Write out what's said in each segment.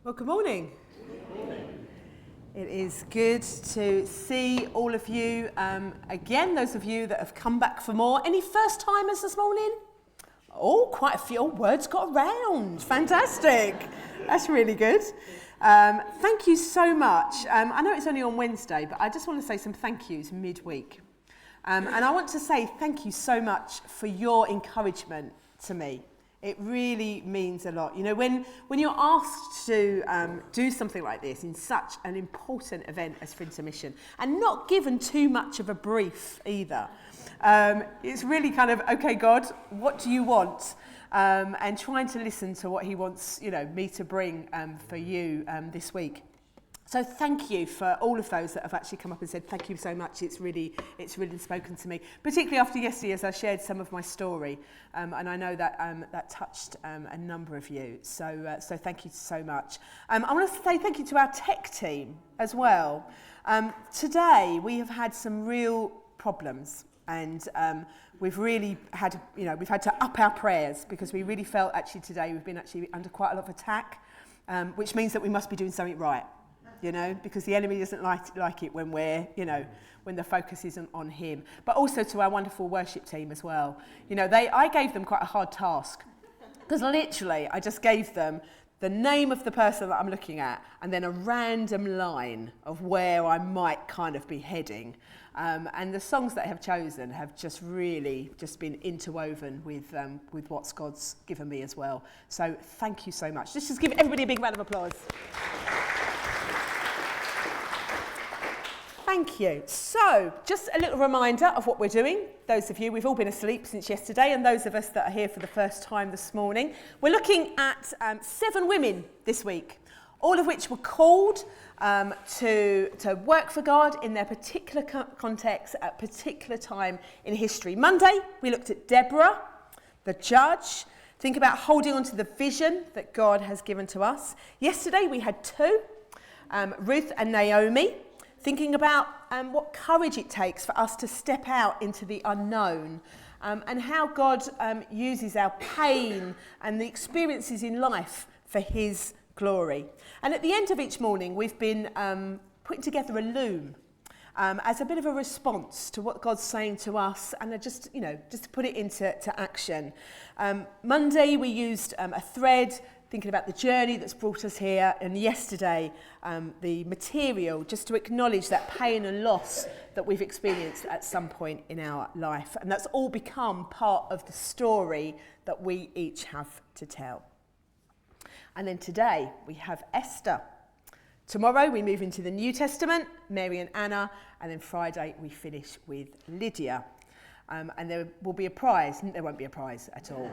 Well, good morning. It is good to see all of you again, those of you that have come back for more. Any first timers this morning? Oh, quite a few. Oh, words got around. Fantastic. That's really good. Thank you so much. I know it's only on Wednesday, but I just want to say some thank yous midweek. And I want to say thank you so much for your encouragement to me. It really means a lot. You know, when you're asked to do something like this in such an important event as Friends Mission, and not given too much of a brief either, it's really kind of, okay, God, what do you want? And trying to listen to what he wants, me to bring for you this week. So thank you for all of those that have actually come up and said thank you so much. It's really spoken to me, particularly after yesterday as I shared some of my story, and I know that that touched a number of you. So thank you so much. I want to say thank you to our tech team as well. Today we have had some real problems, and we've really had we've had to up our prayers because we really felt actually today we've been actually under quite a lot of attack, which means that we must be doing something right. Because the enemy doesn't like it when we're, when the focus isn't on him. But also to our wonderful worship team as well. I gave them quite a hard task. Because literally, I just gave them the name of the person that I'm looking at and then a random line of where I might kind of be heading. And the songs that I have chosen have just really just been interwoven with what God's given me as well. So thank you so much. Let's just give everybody a big round of applause. Thank you. So, just a little reminder of what we're doing. Those of you, we've all been asleep since yesterday, and those of us that are here for the first time this morning, we're looking at 7 women this week, all of which were called to work for God in their particular context at a particular time in history. Monday, we looked at Deborah, the judge. Think about holding on to the vision that God has given to us. Yesterday, we had 2, Ruth and Naomi. Thinking about what courage it takes for us to step out into the unknown, and how God uses our pain and the experiences in life for his glory. And at the end of each morning, we've been putting together a loom as a bit of a response to what God's saying to us, and just to put it into action. Monday, we used a thread, thinking about the journey that's brought us here, and yesterday the material just to acknowledge that pain and loss that we've experienced at some point in our life, and that's all become part of the story that we each have to tell. And then today we have Esther. Tomorrow we move into the New Testament, Mary and Anna, and then Friday we finish with Lydia. And there will be a prize. There won't be a prize at all.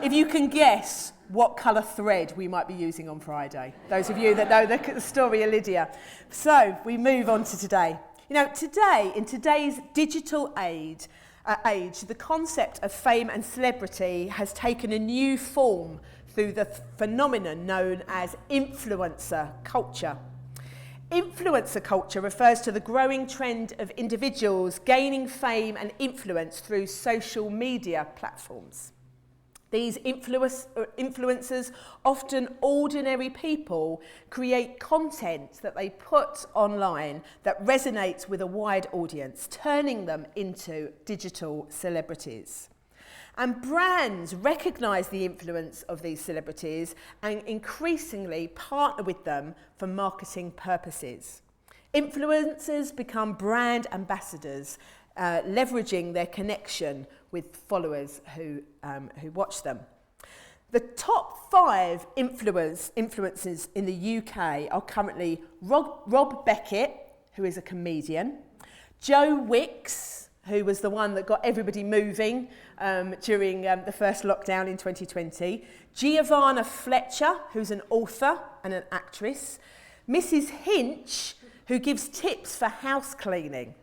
If you can guess what colour thread we might be using on Friday, those of you that know the story of Lydia. So we move on to today. Today, in today's digital age, the concept of fame and celebrity has taken a new form through the phenomenon known as influencer culture. Influencer culture refers to the growing trend of individuals gaining fame and influence through social media platforms. These influencers, often ordinary people, create content that they put online that resonates with a wide audience, turning them into digital celebrities. And brands recognise the influence of these celebrities and increasingly partner with them for marketing purposes. Influencers become brand ambassadors, leveraging their connection with followers who watch them. The top 5 influencers in the UK are currently Rob Beckett, who is a comedian, Joe Wicks, who was the one that got everybody moving during the first lockdown in 2020, Giovanna Fletcher, who's an author and an actress, Mrs. Hinch, who gives tips for house cleaning.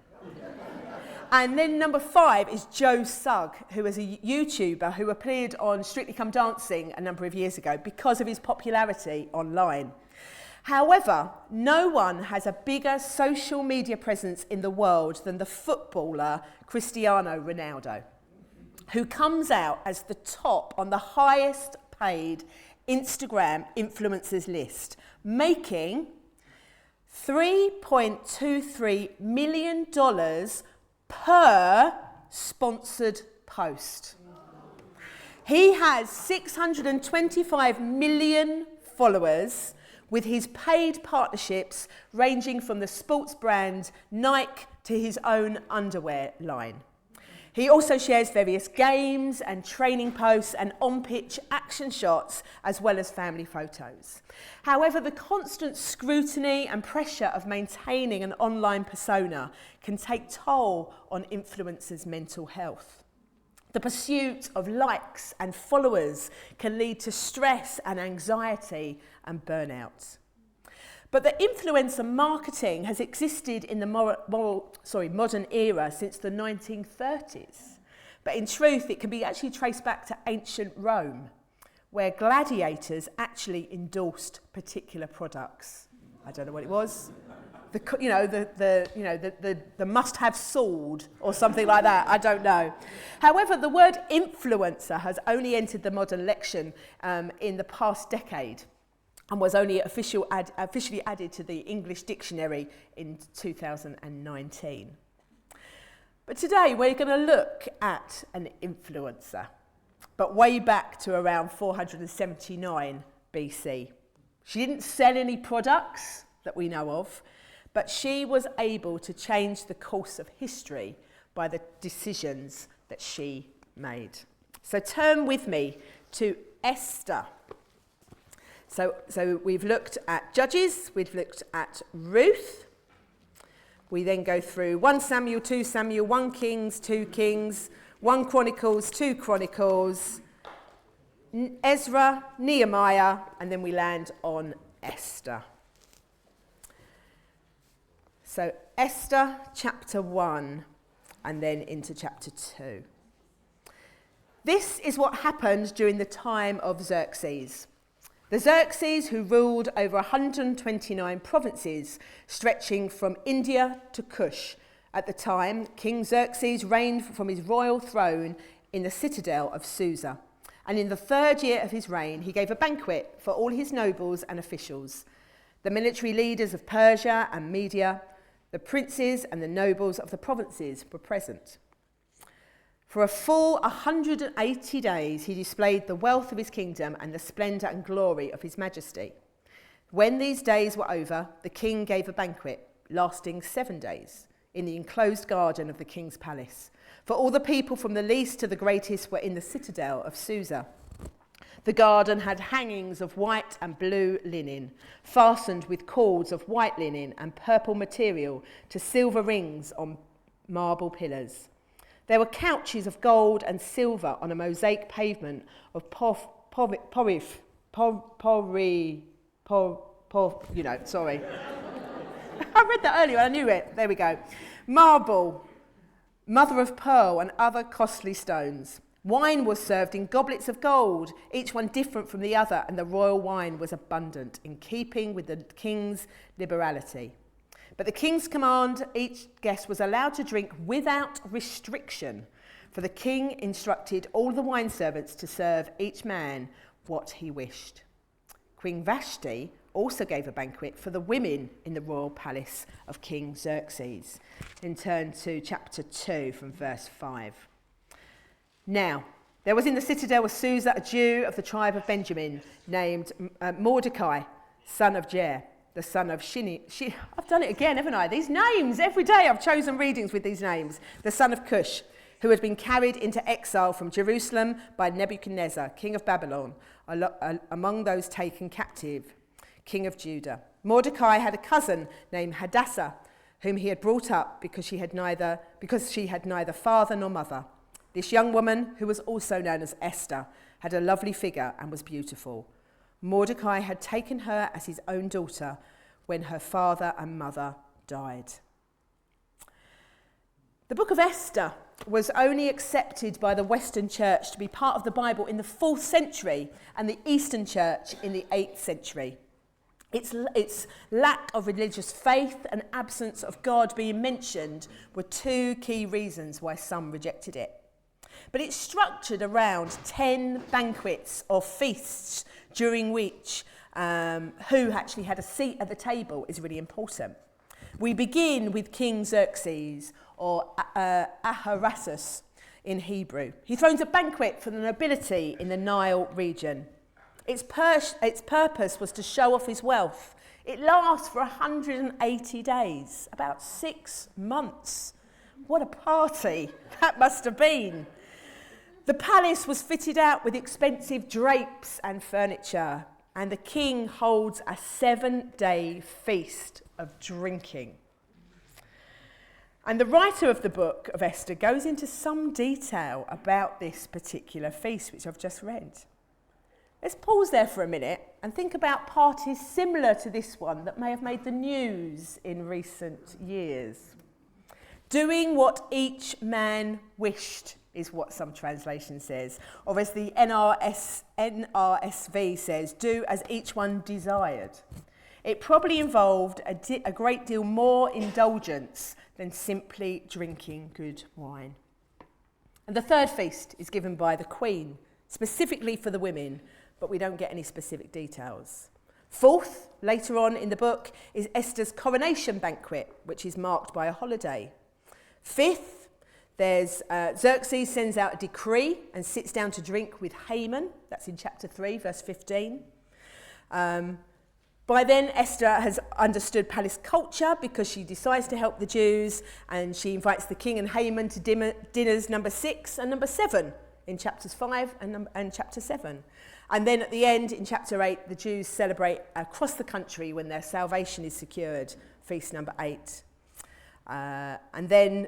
And then number 5 is Joe Sugg, who is a YouTuber who appeared on Strictly Come Dancing a number of years ago because of his popularity online. However, no one has a bigger social media presence in the world than the footballer Cristiano Ronaldo, who comes out as the top on the highest paid Instagram influencers list, making $3.23 million per sponsored post. He has 625 million followers, with his paid partnerships ranging from the sports brand Nike to his own underwear line. He also shares various games and training posts and on-pitch action shots, as well as family photos. However, the constant scrutiny and pressure of maintaining an online persona can take toll on influencers' mental health. The pursuit of likes and followers can lead to stress and anxiety and burnout. But the influencer marketing has existed in the modern era since the 1930s. But in truth, it can be actually traced back to ancient Rome, where gladiators actually endorsed particular products. I don't know what it was. The must-have sword or something like that. I don't know. However, the word influencer has only entered the modern lexicon in the past decade and was only officially added to the English dictionary in 2019. But today we're going to look at an influencer, but way back to around 479 BC. She didn't sell any products that we know of, but she was able to change the course of history by the decisions that she made. So turn with me to Esther. So we've looked at Judges, we've looked at Ruth. We then go through 1 Samuel, 2 Samuel, 1 Kings, 2 Kings, 1 Chronicles, 2 Chronicles, Ezra, Nehemiah, and then we land on Esther. So Esther chapter 1 and then into chapter 2. This is what happened during the time of Xerxes. The Xerxes who ruled over 129 provinces stretching from India to Kush. At the time, King Xerxes reigned from his royal throne in the citadel of Susa. And in the 3rd year of his reign, he gave a banquet for all his nobles and officials, the military leaders of Persia and Media. The princes and the nobles of the provinces were present. For a full 180 days, he displayed the wealth of his kingdom and the splendour and glory of his majesty. When these days were over, the king gave a banquet lasting 7 days in the enclosed garden of the king's palace. For all the people from the least to the greatest were in the citadel of Susa. The garden had hangings of white and blue linen, fastened with cords of white linen and purple material to silver rings on marble pillars. There were couches of gold and silver on a mosaic pavement of sorry. I read that earlier, I knew it. There we go. Marble, mother of pearl and other costly stones. Wine was served in goblets of gold, each one different from the other, and the royal wine was abundant, in keeping with the king's liberality. But the king's command, each guest was allowed to drink without restriction, for the king instructed all the wine servants to serve each man what he wished. Queen Vashti also gave a banquet for the women in the royal palace of King Xerxes. Then turn to chapter 2 from verse 5. Now, there was in the citadel of Susa a Jew of the tribe of Benjamin named Mordecai, son of Jair, the son of I've done it again, haven't I? These names, every day I've chosen readings with these names. The son of Cush, who had been carried into exile from Jerusalem by Nebuchadnezzar, king of Babylon, among those taken captive, king of Judah. Mordecai had a cousin named Hadassah, whom he had brought up because she had neither father nor mother. This young woman, who was also known as Esther, had a lovely figure and was beautiful. Mordecai had taken her as his own daughter when her father and mother died. The book of Esther was only accepted by the Western Church to be part of the Bible in the 4th century and the Eastern Church in the 8th century. Its lack of religious faith and absence of God being mentioned were 2 key reasons why some rejected it. But it's structured around 10 banquets or feasts during which who actually had a seat at the table is really important. We begin with King Xerxes, or Ahasuerus in Hebrew. He throws a banquet for the nobility in the Nile region. Its purpose was to show off his wealth. It lasts for 180 days, about 6 months. What a party that must have been. The palace was fitted out with expensive drapes and furniture, and the king holds a 7-day feast of drinking. And the writer of the book of Esther goes into some detail about this particular feast, which I've just read. Let's pause there for a minute and think about parties similar to this one that may have made the news in recent years. Doing what each man wished is what some translation says, or as the NRSV says, do as each one desired. It probably involved a great deal more indulgence than simply drinking good wine. And the third feast is given by the Queen, specifically for the women, but we don't get any specific details. Fourth, later on in the book, is Esther's coronation banquet, which is marked by a holiday. Fifth, there's Xerxes sends out a decree and sits down to drink with Haman. That's in chapter 3, verse 15. By then, Esther has understood palace culture because she decides to help the Jews, and she invites the king and Haman to dinners number 6 and number 7 in chapters 5 and chapter 7. And then at the end, in chapter 8, the Jews celebrate across the country when their salvation is secured, feast number 8. And then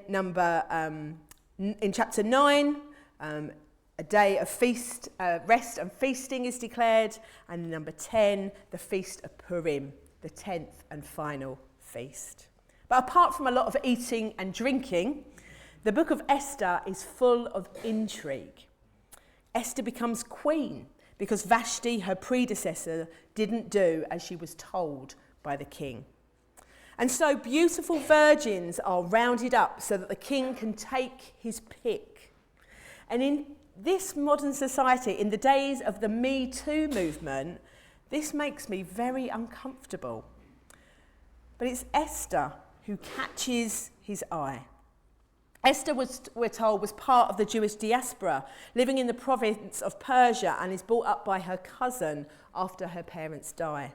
in chapter 9, a day of feast, rest and feasting is declared. And number 10, the Feast of Purim, the 10th and final feast. But apart from a lot of eating and drinking, the book of Esther is full of intrigue. Esther becomes queen because Vashti, her predecessor, didn't do as she was told by the king. And so beautiful virgins are rounded up so that the king can take his pick. And in this modern society, in the days of the Me Too movement, this makes me very uncomfortable. But it's Esther who catches his eye. Esther, we're told, was part of the Jewish diaspora, living in the province of Persia, and is brought up by her cousin after her parents die.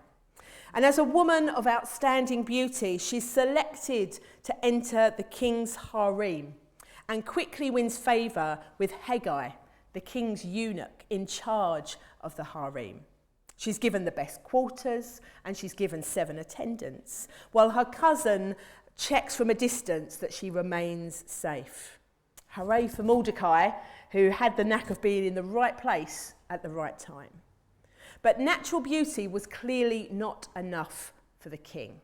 And as a woman of outstanding beauty, she's selected to enter the king's harem and quickly wins favour with Haggai, the king's eunuch in charge of the harem. She's given the best quarters and she's given 7 attendants, while her cousin checks from a distance that she remains safe. Hooray for Mordecai, who had the knack of being in the right place at the right time. But natural beauty was clearly not enough for the king.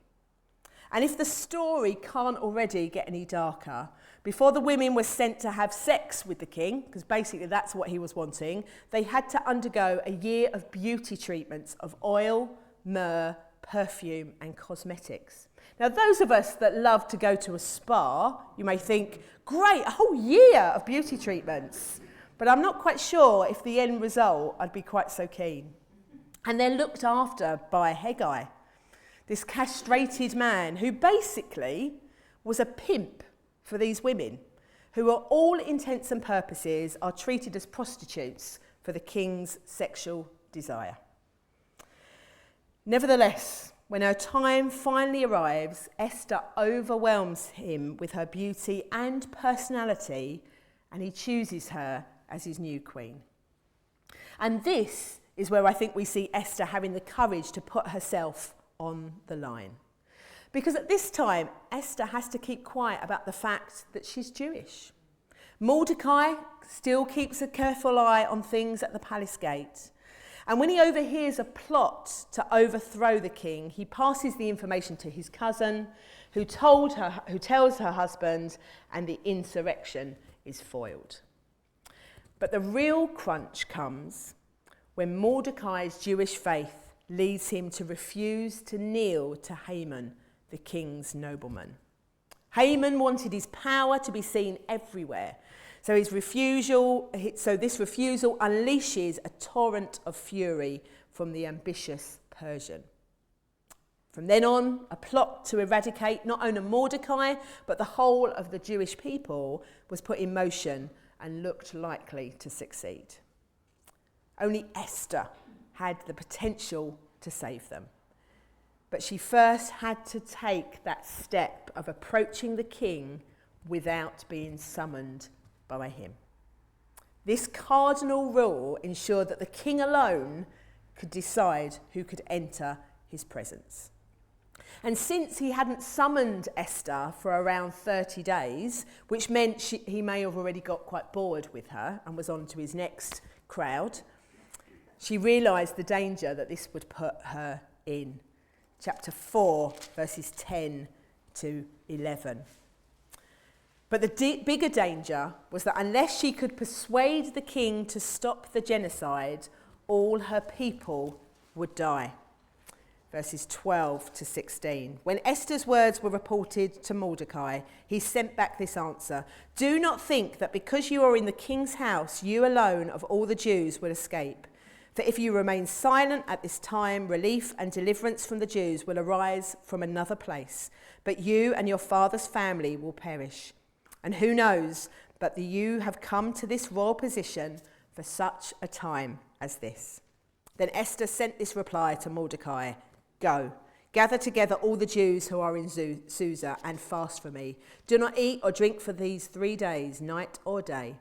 And if the story can't already get any darker, before the women were sent to have sex with the king, because basically that's what he was wanting, they had to undergo a year of beauty treatments of oil, myrrh, perfume and cosmetics. Now, those of us that love to go to a spa, you may think, great, a whole year of beauty treatments. But I'm not quite sure if the end result I'd be quite so keen. And they're looked after by Haggai, this castrated man who basically was a pimp for these women, who are all intents and purposes are treated as prostitutes for the king's sexual desire. Nevertheless, when her time finally arrives, Esther overwhelms him with her beauty and personality, and he chooses her as his new queen. And this is where I think we see Esther having the courage to put herself on the line. Because at this time, Esther has to keep quiet about the fact that she's Jewish. Mordecai still keeps a careful eye on things at the palace gate. And when he overhears a plot to overthrow the king, he passes the information to his cousin, who tells her husband, and the insurrection is foiled. But the real crunch comes when Mordecai's Jewish faith leads him to refuse to kneel to Haman, the king's nobleman. Haman wanted his power to be seen everywhere, So this refusal unleashes a torrent of fury from the ambitious Persian. From then on, a plot to eradicate not only Mordecai, but the whole of the Jewish people was put in motion and looked likely to succeed. Only Esther had the potential to save them. But she first had to take that step of approaching the king without being summoned by him. This cardinal rule ensured that the king alone could decide who could enter his presence. And since he hadn't summoned Esther for around 30 days, which meant he may have already got quite bored with her and was on to his next crowd, she realised the danger that this would put her in. Chapter 4, verses 10 to 11. But the bigger danger was that unless she could persuade the king to stop the genocide, all her people would die. Verses 12 to 16. When Esther's words were reported to Mordecai, he sent back this answer: "Do not think that because you are in the king's house, you alone of all the Jews will escape. For if you remain silent at this time, relief and deliverance from the Jews will arise from another place, but you and your father's family will perish. And who knows but that you have come to this royal position for such a time as this." Then Esther sent this reply to Mordecai: "Go, gather together all the Jews who are in Susa and fast for me. Do not eat or drink for these 3 days, night or day.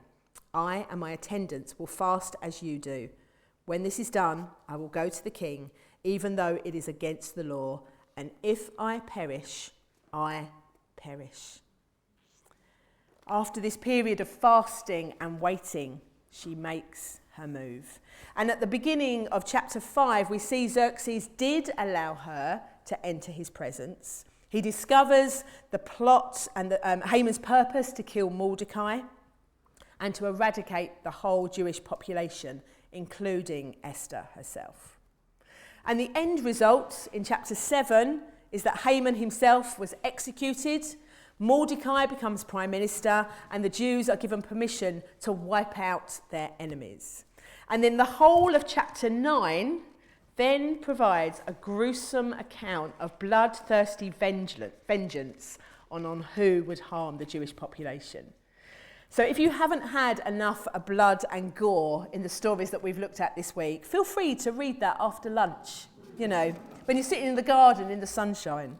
I and my attendants will fast as you do. When this is done, I will go to the king, even though it is against the law, and if I perish, I perish." After this period of fasting and waiting, she makes her move. And at the beginning of chapter 5, we see Xerxes did allow her to enter his presence. He discovers the plot and Haman's purpose to kill Mordecai and to eradicate the whole Jewish population, including Esther herself. And the end result in chapter 7 is that Haman himself was executed, Mordecai becomes prime minister, and the Jews are given permission to wipe out their enemies. And then the whole of chapter 9 then provides a gruesome account of bloodthirsty vengeance on who would harm the Jewish population. So if you haven't had enough blood and gore in the stories that we've looked at this week, feel free to read that after lunch, when you're sitting in the garden in the sunshine.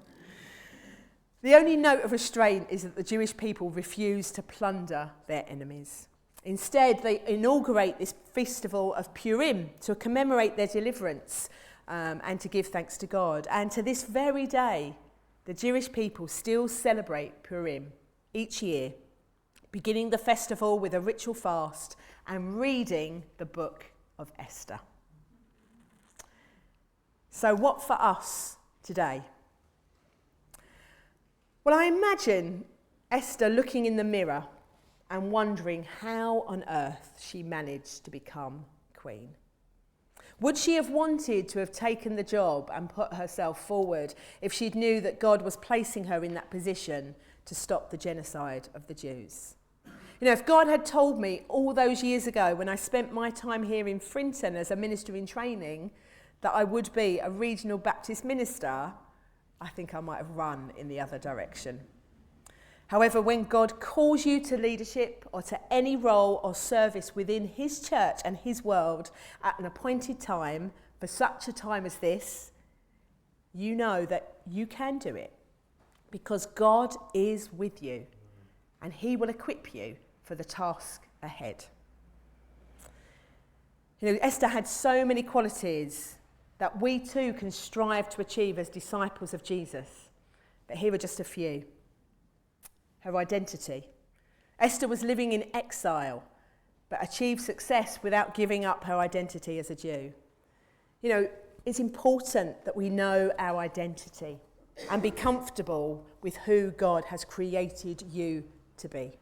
The only note of restraint is that the Jewish people refuse to plunder their enemies. Instead, they inaugurate this festival of Purim to commemorate their deliverance and to give thanks to God. And to this very day, the Jewish people still celebrate Purim each year, beginning the festival with a ritual fast and reading the book of Esther. So what for us today? Well, I imagine Esther looking in the mirror and wondering how on earth she managed to become queen. Would she have wanted to have taken the job and put herself forward if she'd knew that God was placing her in that position to stop the genocide of the Jews? If God had told me all those years ago when I spent my time here in Frinton as a minister in training that I would be a regional Baptist minister, I think I might have run in the other direction. However, when God calls you to leadership or to any role or service within his church and his world at an appointed time, for such a time as this, you know that you can do it because God is with you and he will equip you for the task ahead. Esther had so many qualities that we too can strive to achieve as disciples of Jesus. But here are just a few. Her identity. Esther was living in exile, but achieved success without giving up her identity as a Jew. It's important that we know our identity and be comfortable with who God has created you to be.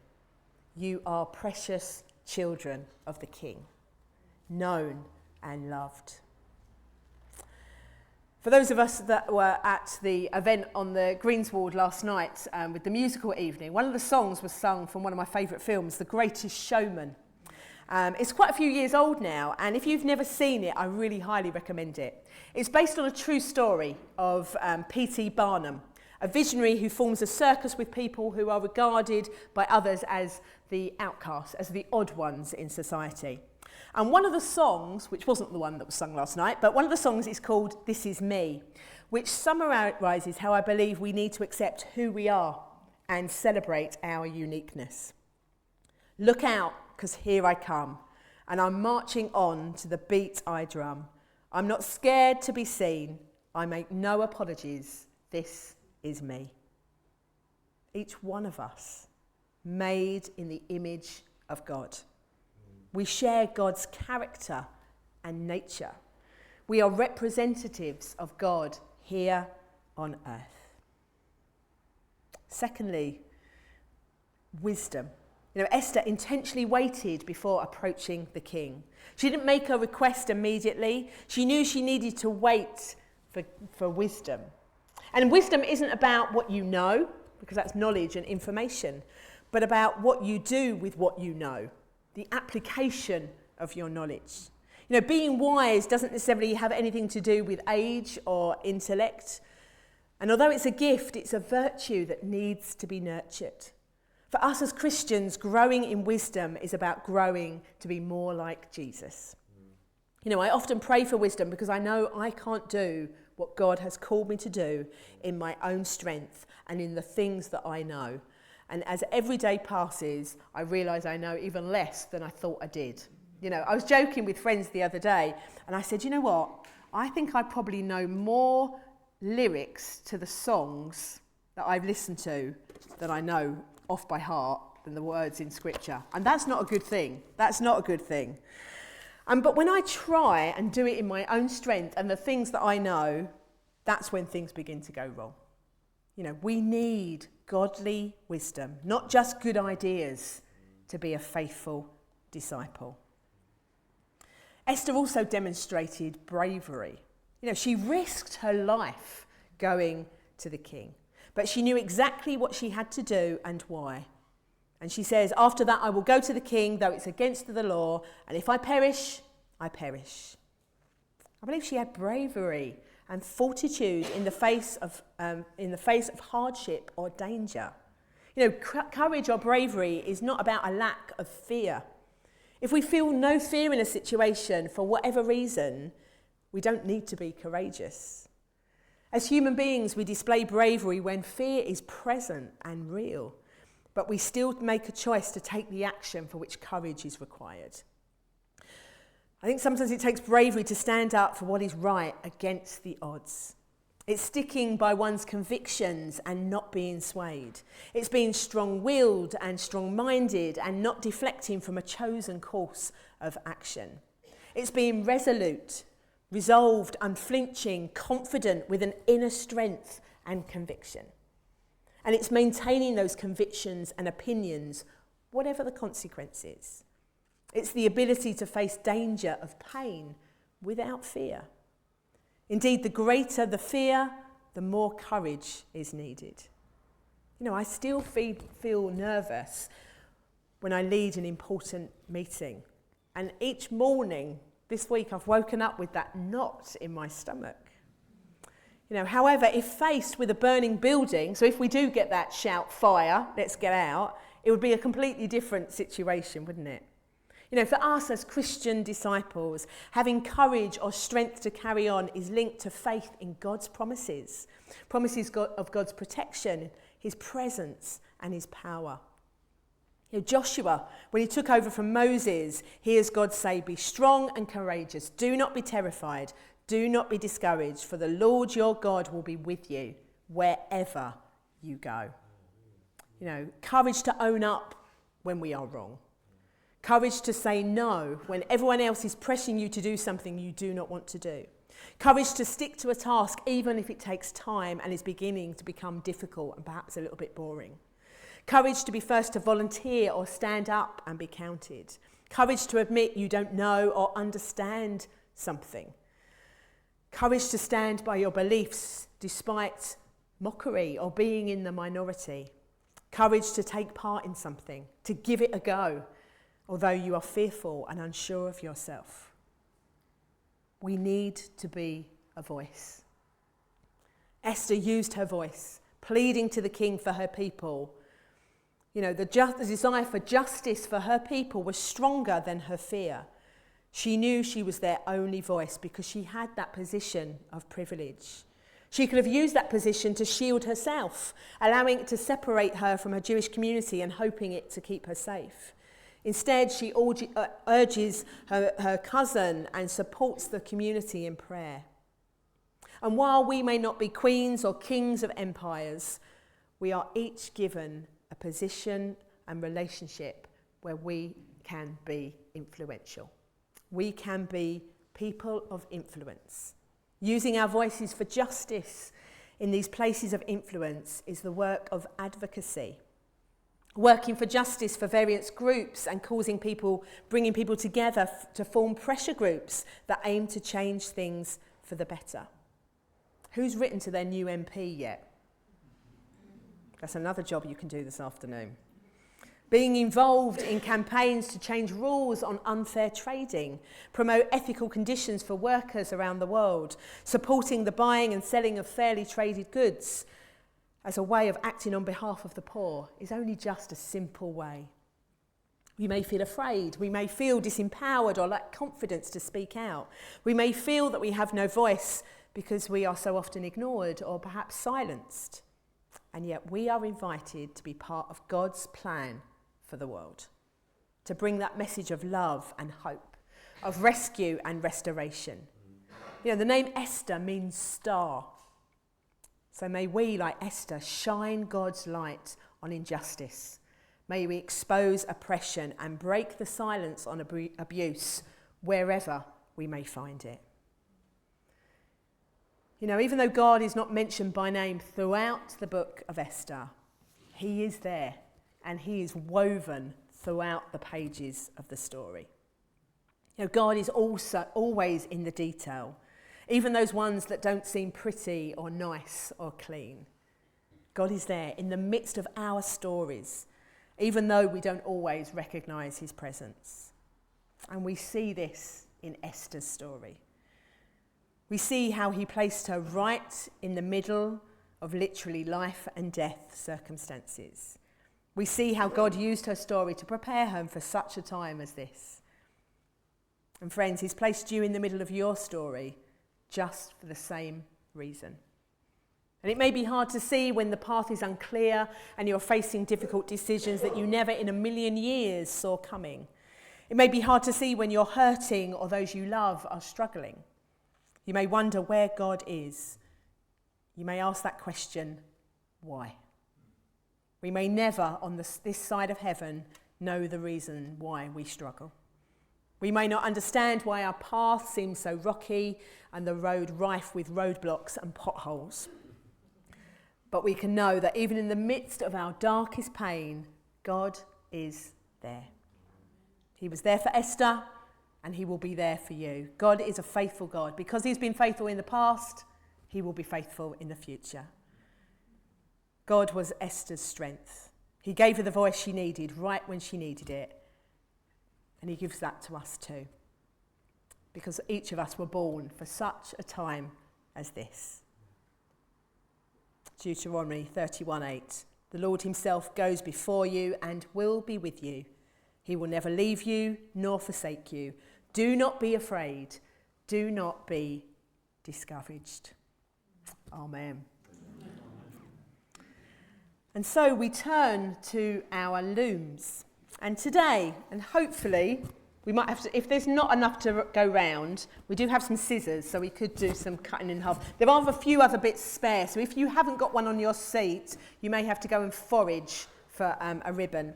You are precious children of the King, known and loved. For those of us that were at the event on the Greensward last night with the musical evening, one of the songs was sung from one of my favourite films, The Greatest Showman. It's quite a few years old now, and if you've never seen it, I really highly recommend it. It's based on a true story of P.T. Barnum, a visionary who forms a circus with people who are regarded by others as the outcasts, as the odd ones in society. And one of the songs, which wasn't the one that was sung last night, but one of the songs is called This Is Me, which summarises how I believe we need to accept who we are and celebrate our uniqueness. Look out, because here I come, and I'm marching on to the beat I drum. I'm not scared to be seen. I make no apologies. This is me. Each one of us, made in the image of God. We share God's character and nature. We are representatives of God here on earth. Secondly, wisdom. Esther intentionally waited before approaching the king. She didn't make a request immediately. She knew she needed to wait for wisdom. And wisdom isn't about what you know, because that's knowledge and information, but about what you do with what you know. The application of your knowledge. Being wise doesn't necessarily have anything to do with age or intellect. And although it's a gift, it's a virtue that needs to be nurtured. For us as Christians, growing in wisdom is about growing to be more like Jesus. I often pray for wisdom because I know I can't do what God has called me to do in my own strength and in the things that I know. And as every day passes, I realise I know even less than I thought I did. I was joking with friends the other day, and I said, you know what? I think I probably know more lyrics to the songs that I've listened to than I know off by heart than the words in Scripture. And that's not a good thing. That's not a good thing. But when I try and do it in my own strength and the things that I know, that's when things begin to go wrong. We need godly wisdom, not just good ideas, to be a faithful disciple. Esther also demonstrated bravery. She risked her life going to the king, but she knew exactly what she had to do and why. And she says, after that, I will go to the king, though it's against the law, and if I perish, I perish. I believe she had bravery and fortitude in the face of hardship or danger. Courage or bravery is not about a lack of fear. If we feel no fear in a situation for whatever reason, we don't need to be courageous. As human beings, we display bravery when fear is present and real, but we still make a choice to take the action for which courage is required. I think sometimes it takes bravery to stand up for what is right against the odds. It's sticking by one's convictions and not being swayed. It's being strong-willed and strong-minded and not deflecting from a chosen course of action. It's being resolute, resolved, unflinching, confident with an inner strength and conviction. And it's maintaining those convictions and opinions, whatever the consequences. It's the ability to face danger of pain without fear. Indeed, the greater the fear, the more courage is needed. I still feel nervous when I lead an important meeting. And each morning this week, I've woken up with that knot in my stomach. However, if faced with a burning building, so if we do get that shout, fire, let's get out, it would be a completely different situation, wouldn't it? For us as Christian disciples, having courage or strength to carry on is linked to faith in God's promises of God's protection, his presence and his power. Joshua, when he took over from Moses, hears God say, be strong and courageous. Do not be terrified. Do not be discouraged, for the Lord your God will be with you wherever you go. Courage to own up when we are wrong. Courage to say no when everyone else is pressing you to do something you do not want to do. Courage to stick to a task even if it takes time and is beginning to become difficult and perhaps a little bit boring. Courage to be first to volunteer or stand up and be counted. Courage to admit you don't know or understand something. Courage to stand by your beliefs despite mockery or being in the minority. Courage to take part in something, to give it a go, although you are fearful and unsure of yourself. We need to be a voice. Esther used her voice, pleading to the king for her people. You know, the desire for justice for her people was stronger than her fear. She knew she was their only voice because she had that position of privilege. She could have used that position to shield herself, allowing it to separate her from her Jewish community and hoping it to keep her safe. Instead, she urges her cousin and supports the community in prayer. And while we may not be queens or kings of empires, we are each given a position and relationship where we can be influential. We can be people of influence. Using our voices for justice in these places of influence is the work of advocacy. Working for justice for various groups and bringing people together to form pressure groups that aim to change things for the better. Who's written to their new MP yet? That's another job you can do this afternoon. Being involved in campaigns to change rules on unfair trading, promote ethical conditions for workers around the world, supporting the buying and selling of fairly traded goods as a way of acting on behalf of the poor is only just a simple way. We may feel afraid, we may feel disempowered or lack confidence to speak out. We may feel that we have no voice because we are so often ignored or perhaps silenced. And yet we are invited to be part of God's plan for the world, to bring that message of love and hope, of rescue and restoration. You know, the name Esther means star. So may we, like Esther, shine God's light on injustice. May we expose oppression and break the silence on abuse wherever we may find it. You know, even though God is not mentioned by name throughout the book of Esther, he is there. And he is woven throughout the pages of the story. You know, God is also always in the detail, even those ones that don't seem pretty or nice or clean. God is there in the midst of our stories, even though we don't always recognise his presence. And we see this in Esther's story. We see how he placed her right in the middle of literally life and death circumstances. We see how God used her story to prepare her for such a time as this. And friends, he's placed you in the middle of your story just for the same reason. And it may be hard to see when the path is unclear and you're facing difficult decisions that you never in a million years saw coming. It may be hard to see when you're hurting or those you love are struggling. You may wonder where God is. You may ask that question, why? We may never, on this side of heaven, know the reason why we struggle. We may not understand why our path seems so rocky and the road rife with roadblocks and potholes. But we can know that even in the midst of our darkest pain, God is there. He was there for Esther, and he will be there for you. God is a faithful God. Because he's been faithful in the past, he will be faithful in the future. God was Esther's strength. He gave her the voice she needed right when she needed it. And he gives that to us too. Because each of us were born for such a time as this. Deuteronomy 31:8. The Lord himself goes before you and will be with you. He will never leave you nor forsake you. Do not be afraid. Do not be discouraged. Amen. And so we turn to our looms. And today, and hopefully, we might have to, if there's not enough to go round, we do have some scissors, so we could do some cutting in half. There are a few other bits spare, so if you haven't got one on your seat, you may have to go and forage for a ribbon.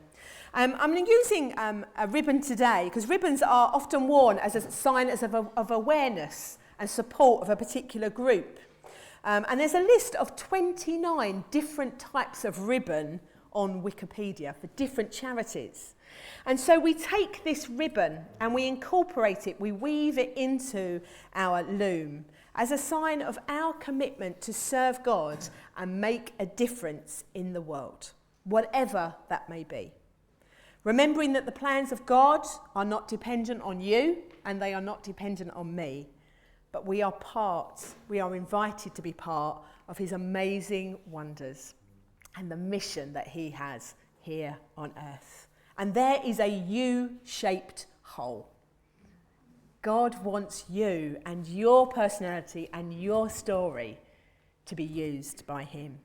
I'm using a ribbon today, because ribbons are often worn as a sign of awareness and support of a particular group. And there's a list of 29 different types of ribbon on Wikipedia for different charities. And so we take this ribbon and we incorporate it, we weave it into our loom. as a sign of our commitment to serve God and make a difference in the world, whatever that may be. Remembering that the plans of God are not dependent on you and they are not dependent on me, but we are invited to be part of his amazing wonders and the mission that he has here on earth. And there is a U-shaped hole. God wants you and your personality and your story to be used by him.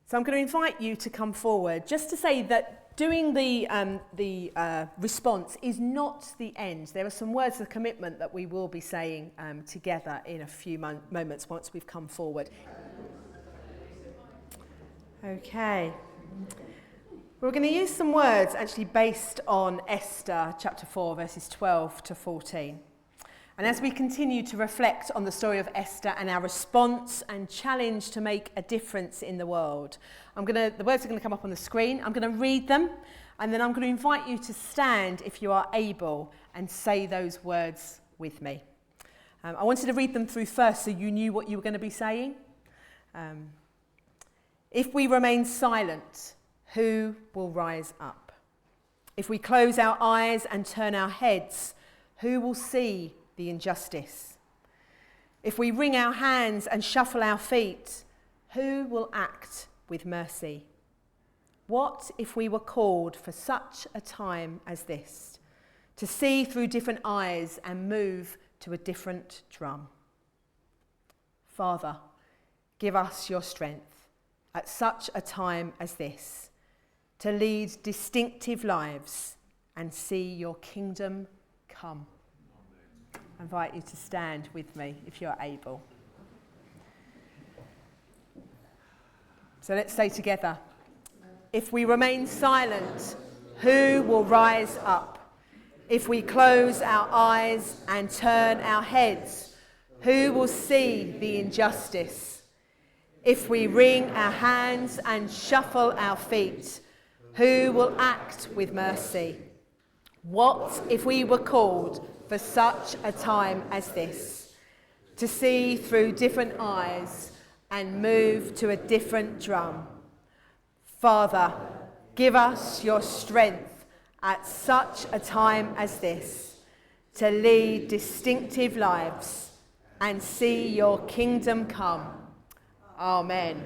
So I'm going to invite you to come forward just to say that doing the response is not the end. There are some words of commitment that we will be saying together in a few moments once we've come forward. Okay. We're going to use some words actually based on Esther chapter 4 verses 12 to 14. And as we continue to reflect on the story of Esther and our response and challenge to make a difference in the world, the words are going to come up on the screen. I'm going to read them and then I'm going to invite you to stand if you are able and say those words with me. I wanted to read them through first so you knew what you were going to be saying. If we remain silent, who will rise up? If we close our eyes and turn our heads, who will see the injustice? If we wring our hands and shuffle our feet, who will act with mercy? What if we were called for such a time as this, to see through different eyes and move to a different drum? Father, give us your strength at such a time as this, to lead distinctive lives and see your kingdom come. I invite you to stand with me if you're able. So let's say together, if we remain silent, who will rise up? If we close our eyes and turn our heads, who will see the injustice? If we wring our hands and shuffle our feet, who will act with mercy? What if we were called for such a time as this, to see through different eyes and move to a different drum? Father, give us your strength at such a time as this, to lead distinctive lives and see your kingdom come. Amen.